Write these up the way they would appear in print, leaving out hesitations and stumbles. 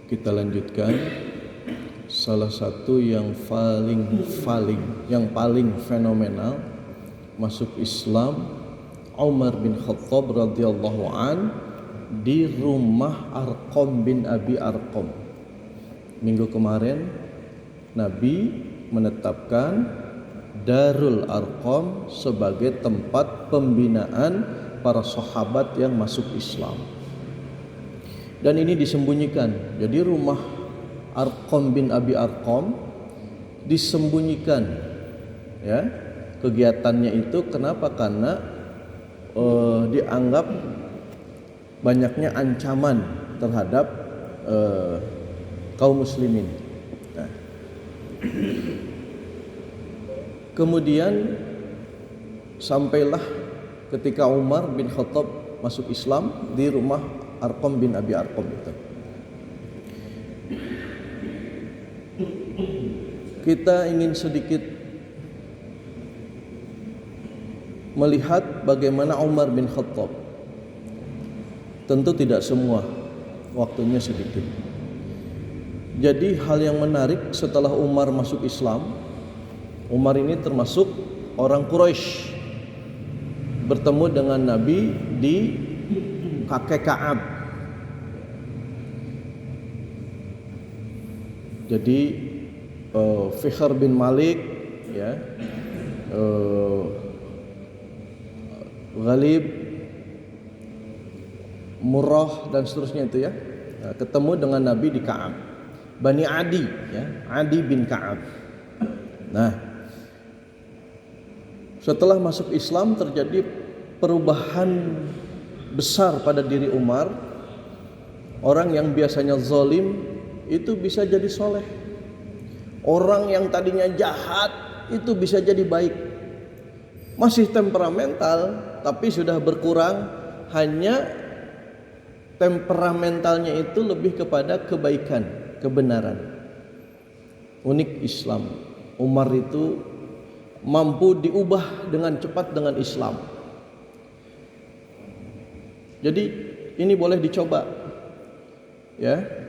Kita lanjutkan salah satu yang paling fenomenal masuk Islam, Umar bin Khattab radhiyallahu an di rumah Arqam bin Abi Arqam. Minggu kemarin Nabi menetapkan Darul Arqam sebagai tempat pembinaan para sahabat yang masuk Islam. Dan ini disembunyikan. Jadi rumah Arqam bin Abi Arqam disembunyikan, ya. Kegiatannya itu kenapa? Karena dianggap banyaknya ancaman terhadap kaum muslimin. Nah, kemudian sampailah ketika Umar bin Khattab masuk Islam di rumah Arqam bin Abi Arqam itu. Kita ingin sedikit melihat bagaimana Umar bin Khattab. Tentu tidak semua, waktunya sedikit. Jadi hal yang menarik setelah Umar masuk Islam, Umar ini termasuk orang Quraisy, bertemu dengan Nabi di kakek Ka'ab. Jadi Fihr bin Malik, ya, Ghalib, Murrah dan seterusnya itu, ya. Nah, ketemu dengan Nabi di Ka'ab. Bani Adi, ya, Adi bin Ka'ab. Nah, setelah masuk Islam terjadi perubahan besar pada diri Umar. Orang yang biasanya zalim itu bisa jadi soleh. Orang yang tadinya jahat itu bisa jadi baik. Masih temperamental tapi sudah berkurang, hanya temperamentalnya itu lebih kepada kebaikan, kebenaran. Unik Islam. Umar itu mampu diubah dengan cepat dengan Islam. Jadi ini boleh dicoba, ya.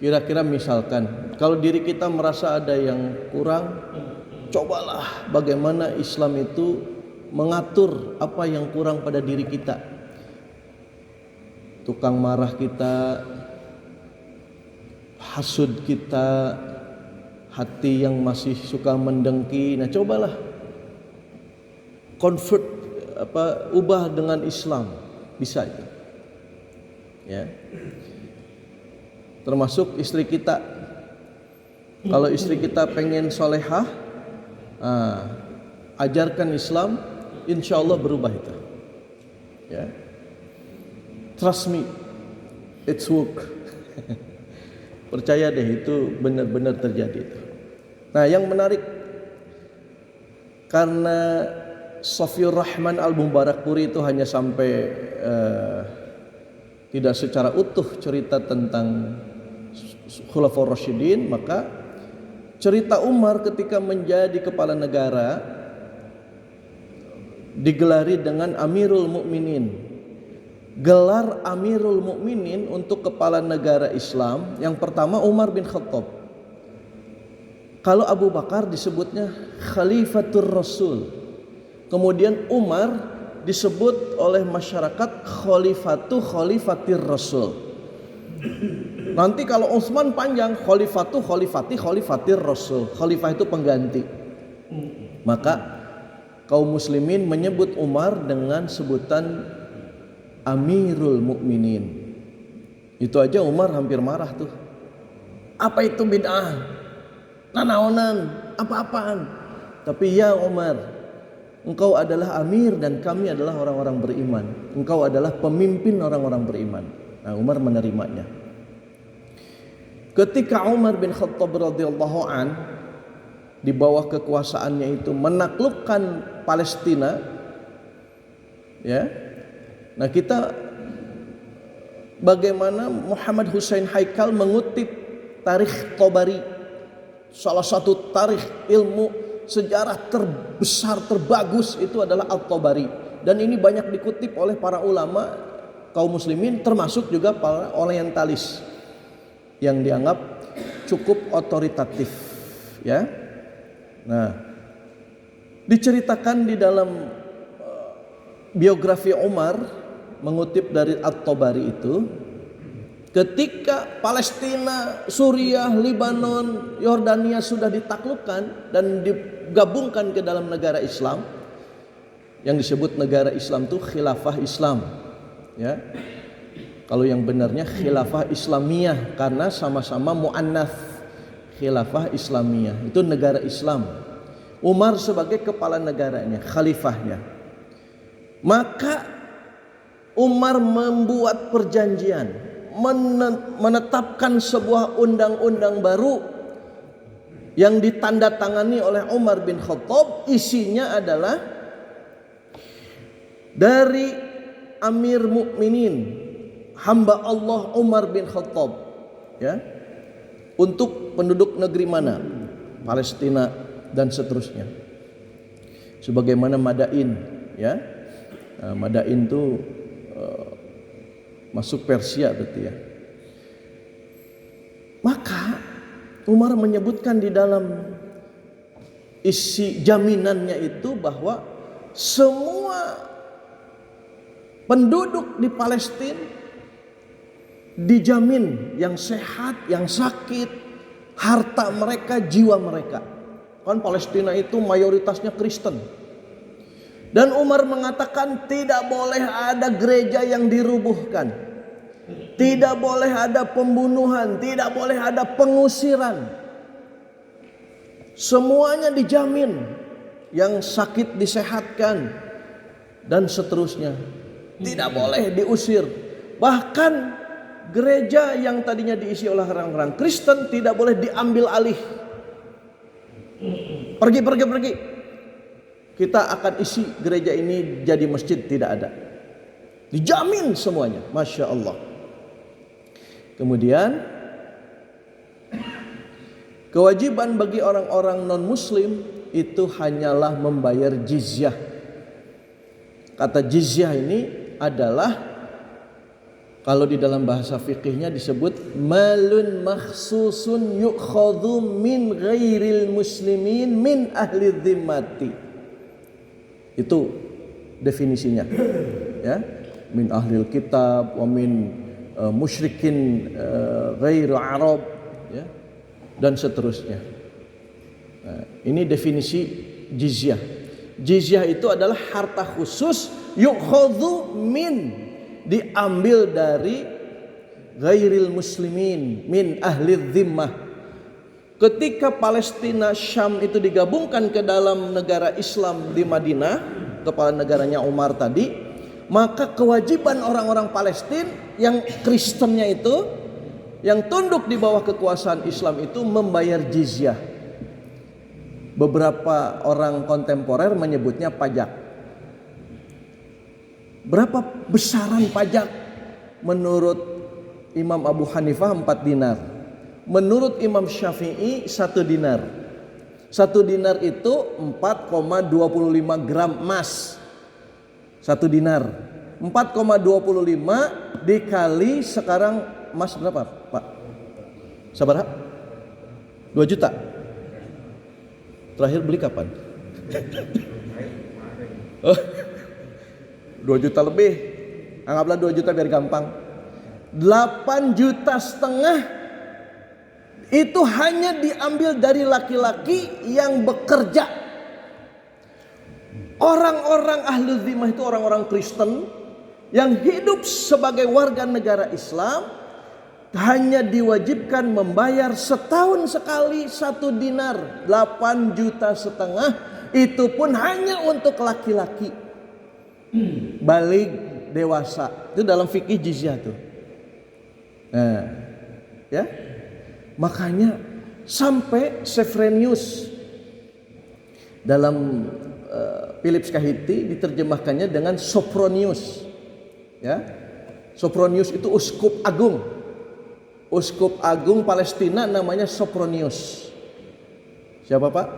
Kira-kira misalkan kalau diri kita merasa ada yang kurang, cobalah bagaimana Islam itu mengatur apa yang kurang pada diri kita. Tukang marah kita, hasud kita, hati yang masih suka mendengki. Nah, cobalah ubah dengan Islam, bisa itu, ya. Termasuk istri kita. Kalau istri kita pengen solehah, ajarkan Islam, insya Allah berubah itu, ya. Trust me, it's work. Percaya deh, itu benar-benar terjadi itu. Nah, yang menarik, karena Safiur Rahman Al-Mubarakpuri itu hanya sampai tidak secara utuh cerita tentang Khulafaur Rasyidin, maka cerita Umar ketika menjadi kepala negara digelari dengan Amirul Mukminin. Gelar Amirul Mukminin untuk kepala negara Islam yang pertama Umar bin Khattab. Kalau Abu Bakar disebutnya Khalifatur Rasul. Kemudian Umar disebut oleh masyarakat Khalifatir Rasul. Nanti kalau Utsman panjang Khalifatir Rasul. Khalifah itu pengganti. Maka kaum muslimin menyebut Umar dengan sebutan Amirul Mukminin. Itu aja Umar hampir marah tuh. Apa itu bid'ah? Nanaonan, apa-apaan? Tapi ya Umar, engkau adalah amir dan kami adalah orang-orang beriman. Engkau adalah pemimpin orang-orang beriman. Nah, Umar menerimanya. Ketika Umar bin Khattab radhiyallahu an di bawah kekuasaannya itu menaklukkan Palestina, ya. Nah, kita bagaimana Muhammad Hussein Haikal mengutip Tarikh Tabari, salah satu tarikh ilmu sejarah terbesar terbagus itu adalah At-Tabari, dan ini banyak dikutip oleh para ulama kaum muslimin termasuk juga para orientalis. yang dianggap cukup otoritatif, ya. Nah, diceritakan di dalam biografi Umar, mengutip dari At-Tabari itu, ketika Palestina, Suriah, Lebanon, Yordania sudah ditaklukkan dan digabungkan ke dalam negara Islam, yang disebut negara Islam itu khilafah Islam, ya. Kalau yang benarnya khilafah Islamiyah karena sama-sama muannats, khilafah Islamiyah itu negara Islam. Umar sebagai kepala negaranya, khalifahnya. Maka Umar membuat perjanjian, menetapkan sebuah undang-undang baru yang ditandatangani oleh Umar bin Khattab. Isinya adalah dari Amir Mukminin, hamba Allah Umar bin Khattab, ya, untuk penduduk negeri mana? Palestina dan seterusnya. Sebagaimana Madain, ya. Madain itu masuk Persia berarti, ya. Maka Umar menyebutkan di dalam isi jaminannya itu bahwa semua penduduk di Palestina dijamin yang sehat, yang sakit, harta mereka, jiwa mereka. Kan Palestina itu mayoritasnya Kristen. Dan Umar mengatakan tidak boleh ada gereja yang dirubuhkan, tidak boleh ada pembunuhan, tidak boleh ada pengusiran. Semuanya dijamin, yang sakit disehatkan dan seterusnya. Tidak boleh diusir. Bahkan gereja yang tadinya diisi oleh orang-orang Kristen tidak boleh diambil alih. Pergi. Kita akan isi gereja ini jadi masjid, tidak ada. Dijamin semuanya, Masya Allah. Kemudian kewajiban bagi orang-orang non-muslim itu hanyalah membayar jizyah. Kata jizyah ini adalah, kalau di dalam bahasa fikihnya disebut malun makhsusun yukhadhu min ghairil muslimin min ahli dhimmati. Itu definisinya, ya, min ahlil kitab wa min musyrikin ghair Arab, ya, dan seterusnya. Nah, ini definisi jizyah. Jizyah itu adalah harta khusus yukhadhu min, diambil dari ghairil muslimin min ahli dhimmah. Ketika Palestina Syam itu digabungkan ke dalam negara Islam di Madinah, kepala negaranya Umar tadi, maka kewajiban orang-orang Palestina yang Kristennya itu, yang tunduk di bawah kekuasaan Islam itu membayar jizyah. Beberapa orang kontemporer menyebutnya pajak. Berapa besaran pajak? Menurut Imam Abu Hanifah 4 dinar. Menurut Imam Syafi'i 1 dinar. 1 dinar itu 4,25 gram emas. 1 dinar 4,25 dikali sekarang emas berapa, Pak? Sabar, 2 juta. Terakhir beli kapan? 2 juta lebih. Anggaplah 2 juta biar gampang. 8,5 juta itu hanya diambil dari laki-laki yang bekerja. Orang-orang ahlu dhimmah itu orang-orang Kristen yang hidup sebagai warga negara Islam hanya diwajibkan membayar setahun sekali 1 dinar, 8,5 juta. Itu pun hanya untuk laki-laki baligh dewasa. Itu dalam fikih jizyah tuh. Nah, ya. Makanya sampai Sefrenius dalam Philips Kahiti diterjemahkannya dengan Sopronius, ya. Sopronius itu uskup agung. Uskup agung Palestina namanya Sopronius. Siapa, Pak?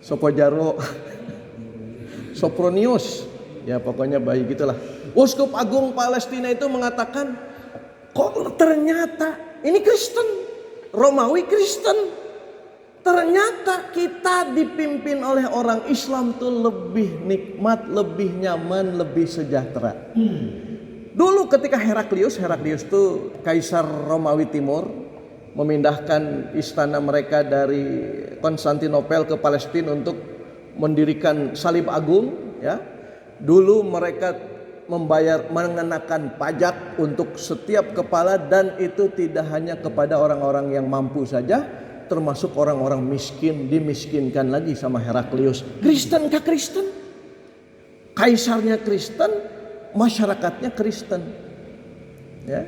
Sopojaro. Sopronius. Ya pokoknya baik gitulah. Uskup agung Palestina itu mengatakan, kok ternyata ini Kristen, Romawi Kristen. Ternyata kita dipimpin oleh orang Islam tuh lebih nikmat, lebih nyaman, lebih sejahtera. Dulu ketika Heraklius tuh kaisar Romawi Timur, memindahkan istana mereka dari Konstantinopel ke Palestina untuk mendirikan salib agung, ya. Dulu mereka mengenakan pajak untuk setiap kepala, dan itu tidak hanya kepada orang-orang yang mampu saja, termasuk orang-orang miskin dimiskinkan lagi sama Heraklius. Kristen kah Kristen? Kaisarnya Kristen, masyarakatnya Kristen. Ya.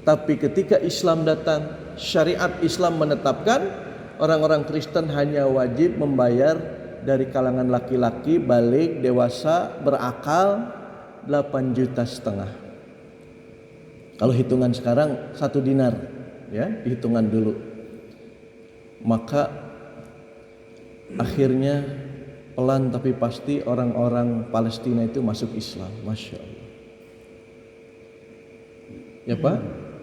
Tapi ketika Islam datang, syariat Islam menetapkan orang-orang Kristen hanya wajib membayar dari kalangan laki-laki balik dewasa berakal 8,5 juta. Kalau hitungan sekarang 1 dinar, ya, hitungan dulu. Maka akhirnya pelan tapi pasti orang-orang Palestina itu masuk Islam. Masya Allah. Ya Pak.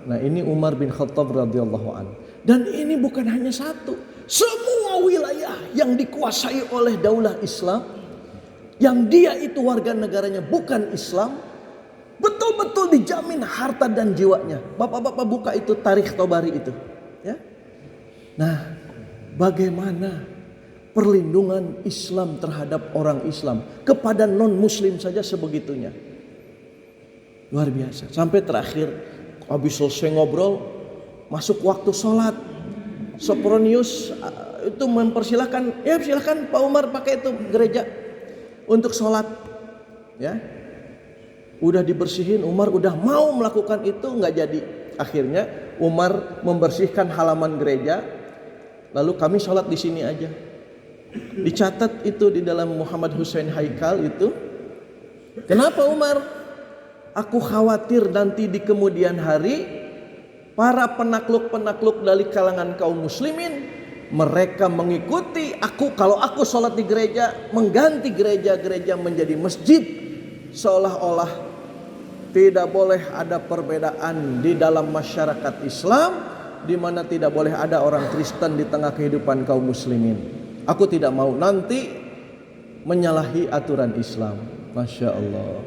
Nah ini Umar bin Khattab radhiyallahu an. Dan ini bukan hanya satu. Semua wilayah yang dikuasai oleh daulah Islam, yang dia itu warga negaranya bukan Islam, betul-betul dijamin harta dan jiwanya. Bapak-bapak buka itu Tarikh Tabari itu, ya. Nah, bagaimana perlindungan Islam terhadap orang Islam, kepada non-muslim saja sebegitunya. Luar biasa. Sampai terakhir habis selesai ngobrol, masuk waktu sholat, Sopronius itu mempersilahkan, ya silakan Pak Umar pakai itu gereja untuk sholat, ya. Udah dibersihin, Umar udah mau melakukan itu, nggak jadi. Akhirnya Umar membersihkan halaman gereja, lalu kami sholat di sini aja. Dicatat itu di dalam Muhammad Hussein Haikal itu. Kenapa Umar? Aku khawatir nanti di kemudian hari para penakluk-penakluk dari kalangan kaum muslimin, mereka mengikuti aku. Kalau aku sholat di gereja, mengganti gereja-gereja menjadi masjid, seolah-olah tidak boleh ada perbedaan di dalam masyarakat Islam, di mana tidak boleh ada orang Kristen di tengah kehidupan kaum muslimin. Aku tidak mau nanti menyalahi aturan Islam. Masya Allah.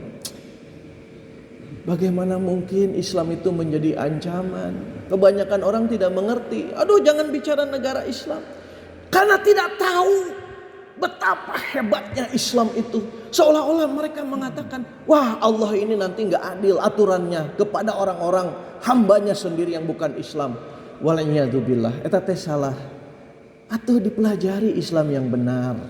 Bagaimana mungkin Islam itu menjadi ancaman? Kebanyakan orang tidak mengerti. Aduh, jangan bicara negara Islam, karena tidak tahu betapa hebatnya Islam itu. Seolah-olah mereka mengatakan, wah Allah ini nanti gak adil aturannya kepada orang-orang hambanya sendiri yang bukan Islam. Wala'iyadzubillah, eta teh salah. Atau dipelajari Islam yang benar.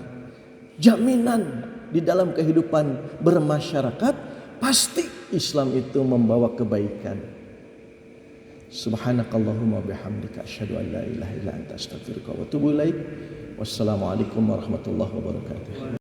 Jaminan di dalam kehidupan bermasyarakat, pasti Islam itu membawa kebaikan. Subhanakallahumma bihamdika asyhadu an la ilaha illa anta astaghfiruka wa atubu ilaik. Wassalamualaikum warahmatullahi wabarakatuh.